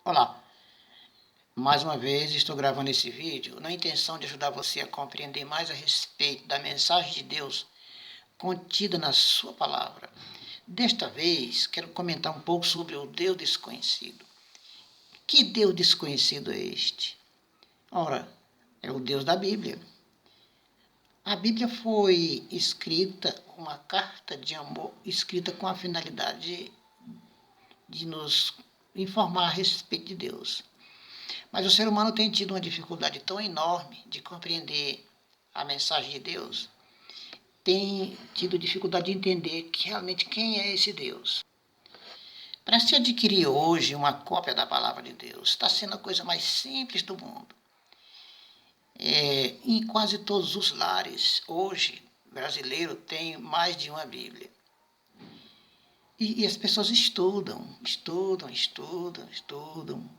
Olá, mais uma vez estou gravando esse vídeo na intenção de ajudar você a compreender mais a respeito da mensagem de Deus contida na sua palavra. Desta vez, quero comentar um pouco sobre o Deus desconhecido. Que Deus desconhecido é este? Ora, é o Deus da Bíblia. A Bíblia foi escrita, uma carta de amor, escrita com a finalidade de nos informar a respeito de Deus. Mas o ser humano tem tido uma dificuldade tão enorme de compreender a mensagem de Deus, tem tido dificuldade de entender que realmente quem é esse Deus. Para se adquirir hoje uma cópia da palavra de Deus, está sendo a coisa mais simples do mundo. Em quase todos os lares, hoje, brasileiro tem mais de uma Bíblia. E as pessoas estudam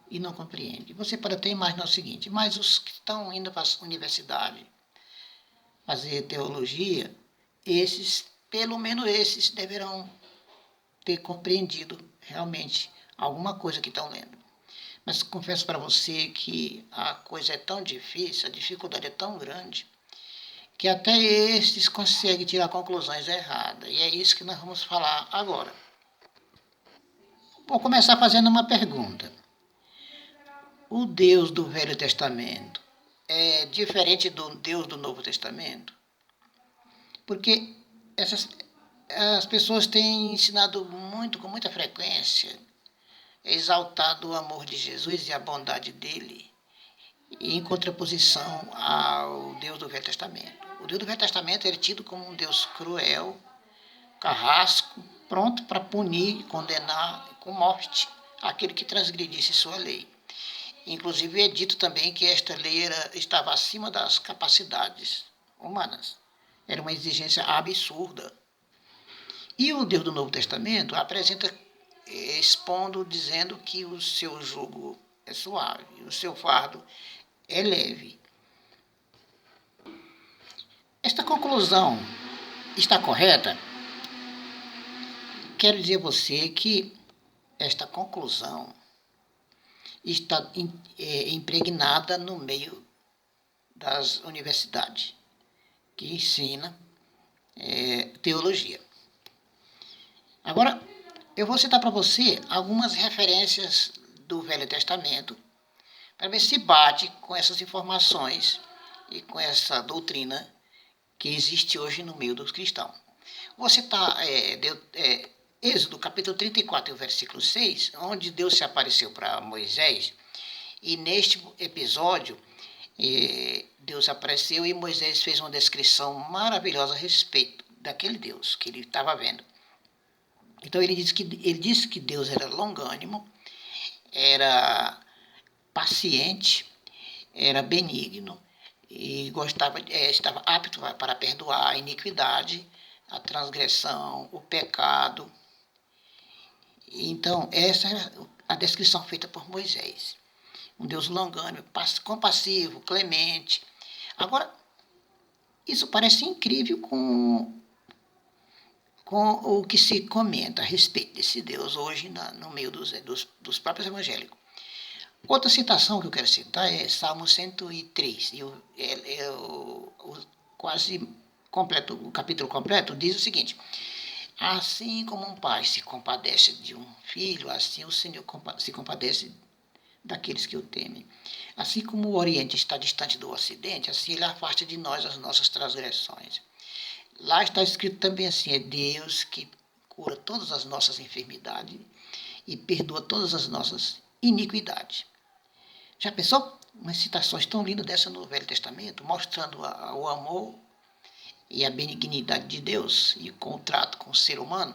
e não compreendem. Você pode até imaginar o seguinte, mas os que estão indo para a universidade fazer teologia, esses, pelo menos esses, deverão ter compreendido realmente alguma coisa que estão lendo. Mas confesso para você que a coisa é tão difícil, a dificuldade é tão grande, que até estes conseguem tirar conclusões erradas. E é isso que nós vamos falar agora. Vou começar fazendo uma pergunta. O Deus do Velho Testamento é diferente do Deus do Novo Testamento? Porque as pessoas têm ensinado muito, com muita frequência, exaltado o amor de Jesus e a bondade dele, em contraposição ao Deus do Velho Testamento. O Deus do Velho Testamento é tido como um Deus cruel, carrasco, pronto para punir, condenar com morte aquele que transgredisse sua lei. Inclusive é dito também que esta lei estava acima das capacidades humanas. Era uma exigência absurda. E o Deus do Novo Testamento apresenta expondo, dizendo que o seu jugo é suave, o seu fardo é leve. Esta conclusão está correta? Quero dizer a você que esta conclusão está impregnada no meio das universidades, que ensina teologia. Agora, eu vou citar para você algumas referências do Velho Testamento para ver se bate com essas informações e com essa doutrina que existe hoje no meio dos cristãos. Vou citar Êxodo capítulo 34, versículo 6, onde Deus se apareceu para Moisés, e neste episódio Deus apareceu e Moisés fez uma descrição maravilhosa a respeito daquele Deus que ele estava vendo. Então ele disse que Deus era longânimo, era paciente, era benigno e estava apto para perdoar a iniquidade, a transgressão, o pecado. Então essa era a descrição feita por Moisés. Um Deus longânimo, compassivo, clemente. Agora, isso parece incrível com o que se comenta a respeito desse Deus hoje no meio dos próprios evangélicos. Outra citação que eu quero citar é Salmo 103, quase completo, o capítulo completo diz o seguinte: assim como um pai se compadece de um filho, assim o Senhor se compadece daqueles que o temem. Assim como o Oriente está distante do Ocidente, assim ele afasta de nós as nossas transgressões. Lá está escrito também assim, é Deus que cura todas as nossas enfermidades e perdoa todas as nossas iniquidades. Já pensou? Umas citações tão lindas dessa no Velho Testamento, mostrando o amor e a benignidade de Deus e o contrato com o ser humano,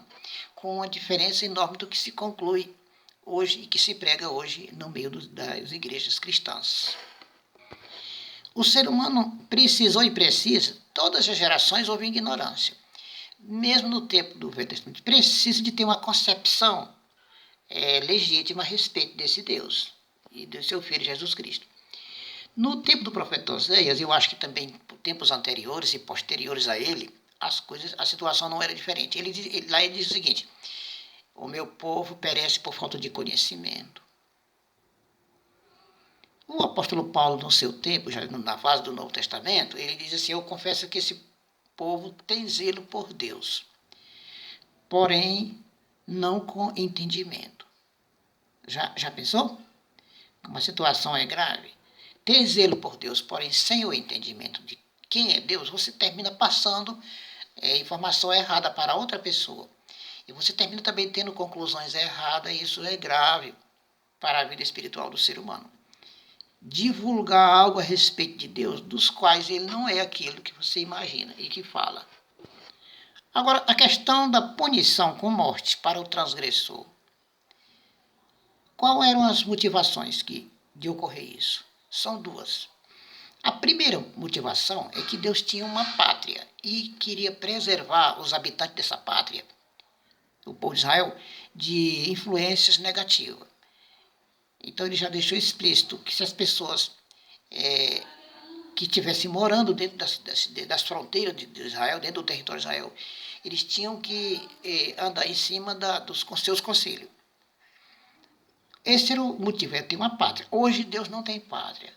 com uma diferença enorme do que se conclui hoje e que se prega hoje no meio das igrejas cristãs. O ser humano precisou e precisa, todas as gerações houve ignorância. Mesmo no tempo do Velho Testamento, precisa de ter uma concepção legítima a respeito desse Deus e do seu Filho Jesus Cristo. No tempo do profeta Oséias, eu acho que também por tempos anteriores e posteriores a ele, a situação não era diferente. Lá ele diz o seguinte: o meu povo perece por falta de conhecimento. O apóstolo Paulo, no seu tempo, já na fase do Novo Testamento, ele diz assim: eu confesso que esse povo tem zelo por Deus, porém não com entendimento. Já pensou? Como a situação é grave? Ter zelo por Deus, porém sem o entendimento de quem é Deus, você termina passando informação errada para outra pessoa. E você termina também tendo conclusões erradas, e isso é grave para a vida espiritual do ser humano. Divulgar algo a respeito de Deus, dos quais ele não é aquilo que você imagina e que fala. Agora, a questão da punição com morte para o transgressor. Quais eram as motivações de ocorrer isso? São duas. A primeira motivação é que Deus tinha uma pátria e queria preservar os habitantes dessa pátria, o povo de Israel, de influências negativas. Então ele já deixou explícito que se as pessoas que estivessem morando dentro das fronteiras de Israel, dentro do território de Israel, eles tinham que andar em cima dos seus conselhos. Esse era o motivo, é ter uma pátria. Hoje Deus não tem pátria.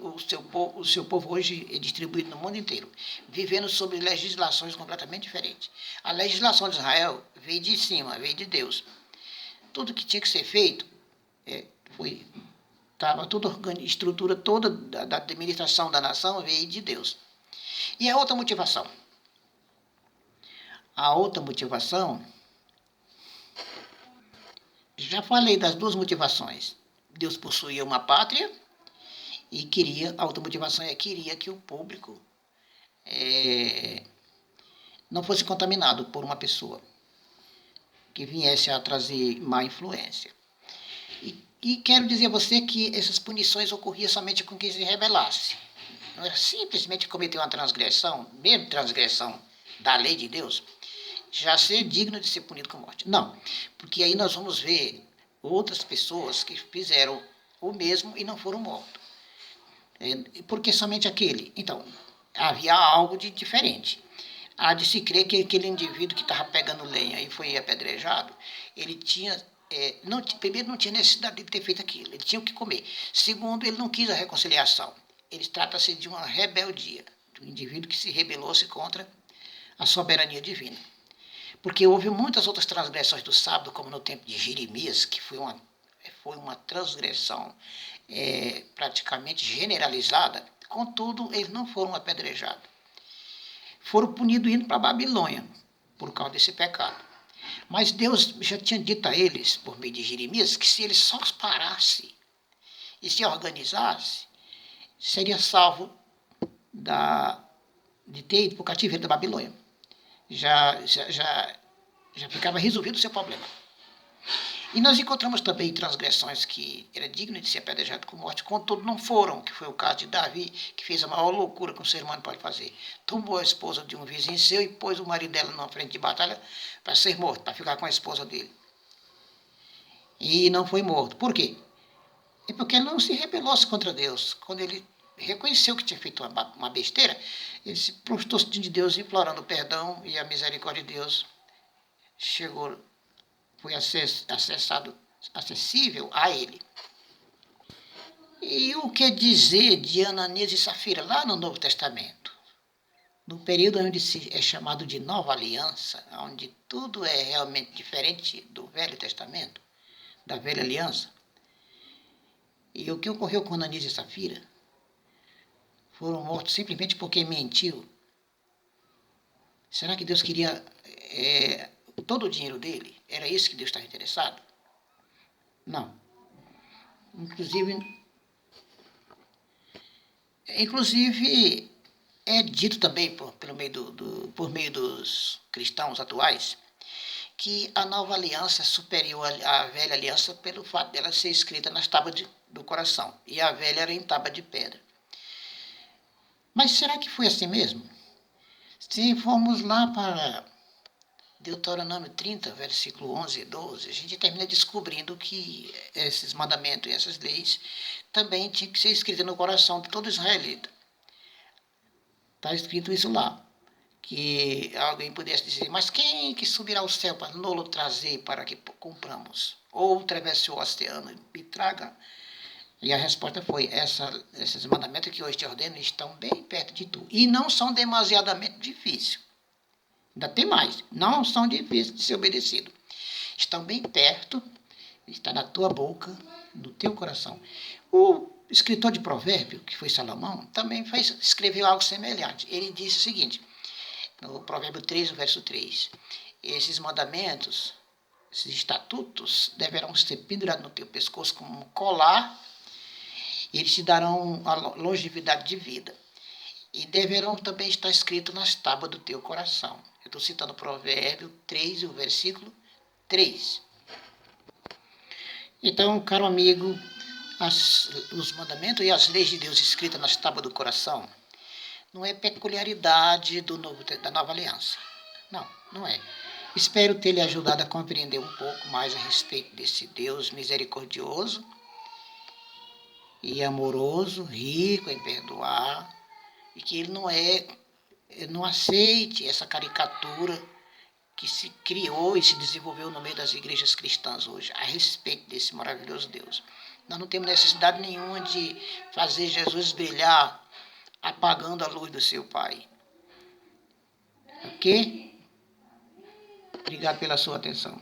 O seu povo hoje é distribuído no mundo inteiro, vivendo sob legislações completamente diferentes. A legislação de Israel veio de cima, veio de Deus. Tudo que tinha que ser feito estava toda a estrutura toda da administração da nação veio de Deus. E a outra motivação? A outra motivação, já falei das duas motivações. Deus possuía uma pátria e a outra motivação queria que o público não fosse contaminado por uma pessoa que viesse a trazer má influência. E quero dizer a você que essas punições ocorriam somente com quem se rebelasse. Não era simplesmente cometer uma transgressão, mesmo transgressão da lei de Deus, já ser digno de ser punido com morte. Não, porque aí nós vamos ver outras pessoas que fizeram o mesmo e não foram mortos. Porque somente aquele. Então, havia algo de diferente. Há de se crer que aquele indivíduo que estava pegando lenha e foi apedrejado, ele tinha. Primeiro, não tinha necessidade de ter feito aquilo, ele tinha o que comer. Segundo, ele não quis a reconciliação. Ele trata-se de uma rebeldia, de um indivíduo que se rebelou-se contra a soberania divina. Porque houve muitas outras transgressões do sábado, como no tempo de Jeremias, que foi uma transgressão praticamente generalizada. Contudo, eles não foram apedrejados. Foram punidos indo para a Babilônia, por causa desse pecado. Mas Deus já tinha dito a eles, por meio de Jeremias, que se eles só parassem e se organizassem, seria salvo de ter ido para o cativeiro da Babilônia. Já ficava resolvido o seu problema. E nós encontramos também transgressões que era digno de ser apedrejado com morte, contudo não foram, que foi o caso de Davi, que fez a maior loucura que um ser humano pode fazer. Tomou a esposa de um vizinho seu e pôs o marido dela na frente de batalha para ser morto, para ficar com a esposa dele. E não foi morto. Por quê? É porque ele não se rebelou-se contra Deus. Quando ele reconheceu que tinha feito uma besteira, ele se prostrou diante de Deus, implorando perdão, e a misericórdia de Deus foi acessível a ele. E o que dizer de Ananias e Safira, lá no Novo Testamento? No período onde é chamado de Nova Aliança, onde tudo é realmente diferente do Velho Testamento, da Velha Aliança. E o que ocorreu com Ananias e Safira? Foram mortos simplesmente porque mentiu. Será que Deus queria todo o dinheiro dele? Era isso que Deus estava interessado? Não. Inclusive é dito também por meio dos cristãos atuais que a nova aliança é superior à velha aliança pelo fato dela ser escrita nas tábuas do coração. E a velha era em tábua de pedra. Mas será que foi assim mesmo? Se formos lá para Deuteronômio 30, versículo 11 e 12, a gente termina descobrindo que esses mandamentos e essas leis também tinham que ser escritas no coração de todo israelita. Está escrito isso lá, que alguém pudesse dizer, mas quem que subirá ao céu para nolo trazer para que compramos? Ou atravesse o oceano e traga E a resposta foi, esses mandamentos que hoje te ordeno estão bem perto de tu. E não são demasiadamente difíceis. Ainda tem mais, não são difíceis de ser obedecidos. Estão bem perto, está na tua boca, no teu coração. O escritor de provérbio, que foi Salomão, também escreveu algo semelhante. Ele disse o seguinte, no provérbio 3, verso 3, esses mandamentos, esses estatutos, deverão ser pendurados no teu pescoço como um colar, e eles te darão a longevidade de vida. E deverão também estar escritos nas tábuas do teu coração. Eu estou citando o provérbio 3, o versículo 3. Então, caro amigo, os mandamentos e as leis de Deus escritas nas tábuas do coração não é peculiaridade da nova aliança. Não, não é. Espero ter lhe ajudado a compreender um pouco mais a respeito desse Deus misericordioso e amoroso, rico em perdoar, e que ele não aceite essa caricatura que se criou e se desenvolveu no meio das igrejas cristãs hoje, a respeito desse maravilhoso Deus. Nós não temos necessidade nenhuma de fazer Jesus brilhar apagando a luz do seu Pai. Ok? Obrigado pela sua atenção.